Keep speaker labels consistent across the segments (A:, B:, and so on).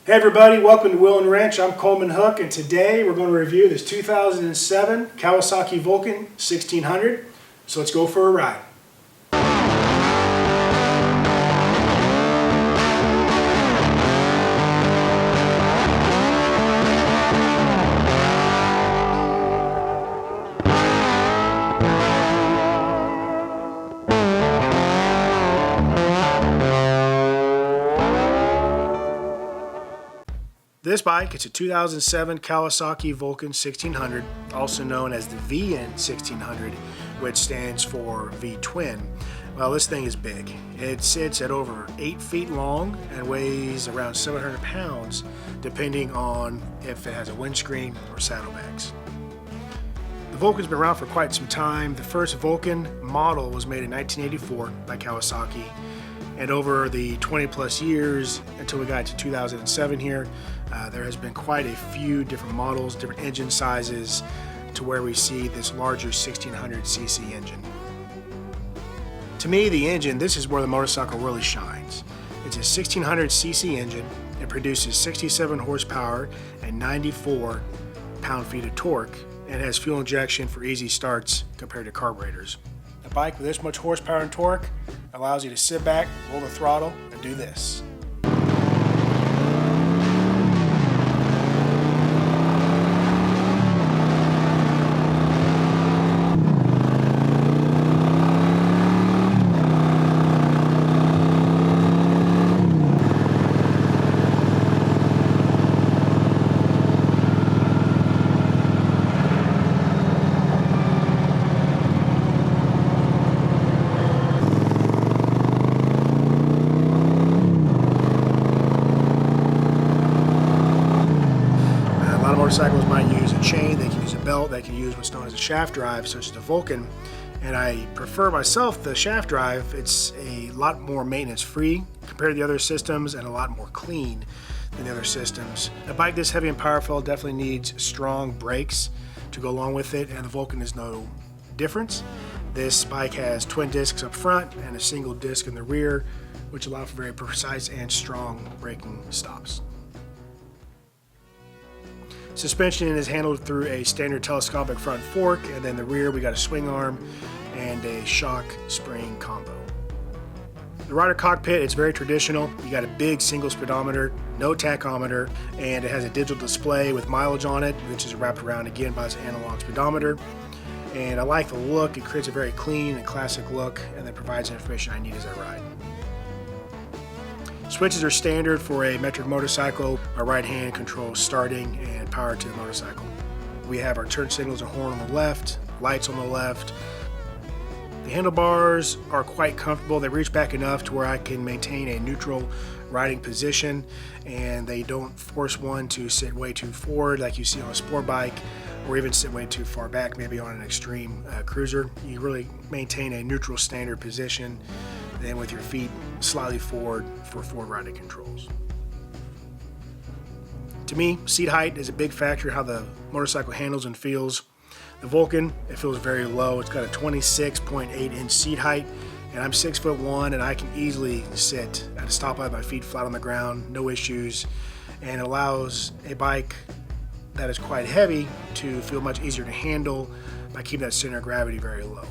A: Hey everybody, welcome to Wheel and Wrench. I'm Coleman Hook, and today we're going to review this 2007 Kawasaki Vulcan 1600. So let's go for a ride. This bike is a 2007 Kawasaki Vulcan 1600, also known as the VN 1600, which stands for V-Twin. Well, this thing is big. It sits at over 8 feet long and weighs around 700 pounds, depending on if it has a windscreen or saddlebags. The Vulcan's been around for quite some time. The first Vulcan model was made in 1984 by Kawasaki. And over the 20 plus years until we got to 2007 here, there has been quite a few different models, different engine sizes, to where we see this larger 1600cc engine. To me, the engine, this is where the motorcycle really shines. It's a 1600cc engine. It produces 67 horsepower and 94 pound-feet of torque, and has fuel injection for easy starts compared to carburetors. A bike with this much horsepower and torque allows you to sit back, roll the throttle, and do this. Motorcycles might use a chain, they can use a belt, they can use what's known as a shaft drive, such as the Vulcan. And I prefer myself the shaft drive. It's a lot more maintenance free compared to the other systems and a lot more clean than the other systems. A bike this heavy and powerful definitely needs strong brakes to go along with it, and the Vulcan is no difference. This bike has twin discs up front and a single disc in the rear, which allow for very precise and strong braking stops. Suspension is handled through a standard telescopic front fork, and then the rear we got a swing arm and a shock spring combo. The rider cockpit, it's very traditional. You got a big single speedometer, no tachometer, and it has a digital display with mileage on it, which is wrapped around again by this analog speedometer. And I like the look. It creates a very clean and classic look, and then provides the information I need as I ride. Switches are standard for a metric motorcycle. Our right hand controls starting and power to the motorcycle. We have our turn signals and horn on the left, lights on the left. The handlebars are quite comfortable. They reach back enough to where I can maintain a neutral riding position, and they don't force one to sit way too forward like you see on a sport bike, or even sit way too far back, maybe on an extreme cruiser. You really maintain a neutral standard position, then with your feet slightly forward for forward riding controls. To me, seat height is a big factor how the motorcycle handles and feels. The Vulcan, it feels very low. It's got a 26.8 inch seat height, and I'm 6'1", and I can easily sit at a stoplight with my feet flat on the ground, no issues, and it allows a bike that is quite heavy to feel much easier to handle by keeping that center of gravity very low.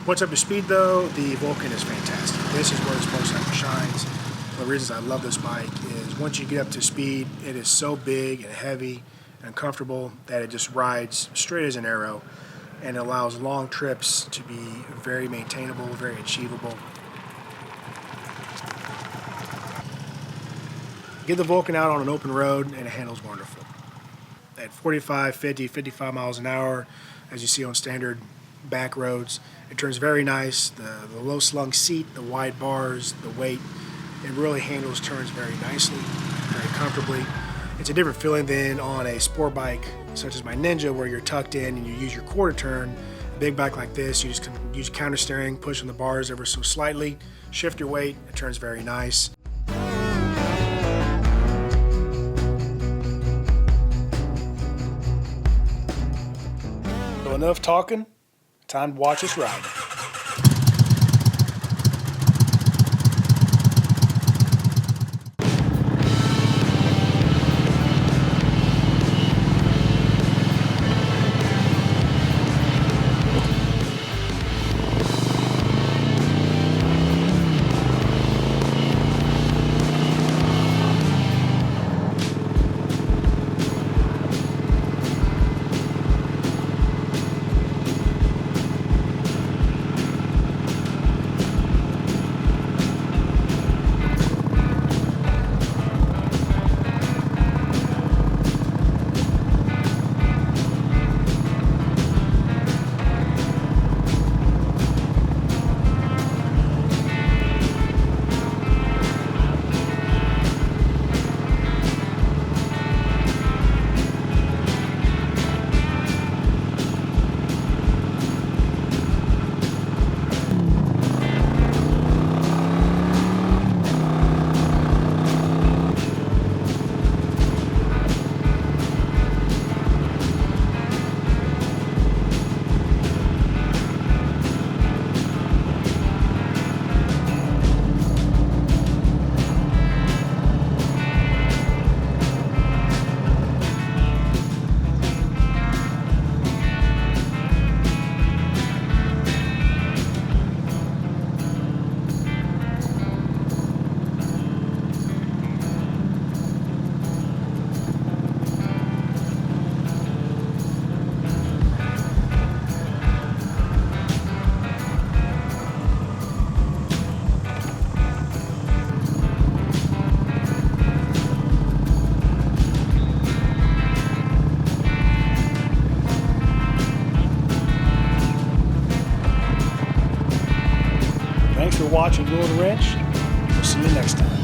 A: Once up to speed though, the Vulcan is fantastic. This is where this motorcycle shines. One of the reasons I love this bike is once you get up to speed, it is so big and heavy and comfortable that it just rides straight as an arrow, and it allows long trips to be very maintainable, very achievable. Get the Vulcan out on an open road and it handles wonderful. At 45, 50, 55 miles an hour, as you see on standard back roads, it turns very nice. The low slung seat, the wide bars, the weight, it really handles turns very nicely, very comfortably. It's a different feeling than on a sport bike such as my Ninja, where you're tucked in and you use your quarter turn. A big bike like this, you just can use counter steering, push on the bars ever so slightly, shift your weight, it turns very nice. So enough talking, time to watch us ride. Thanks for watching Wheel to Wrench. We'll see you next time.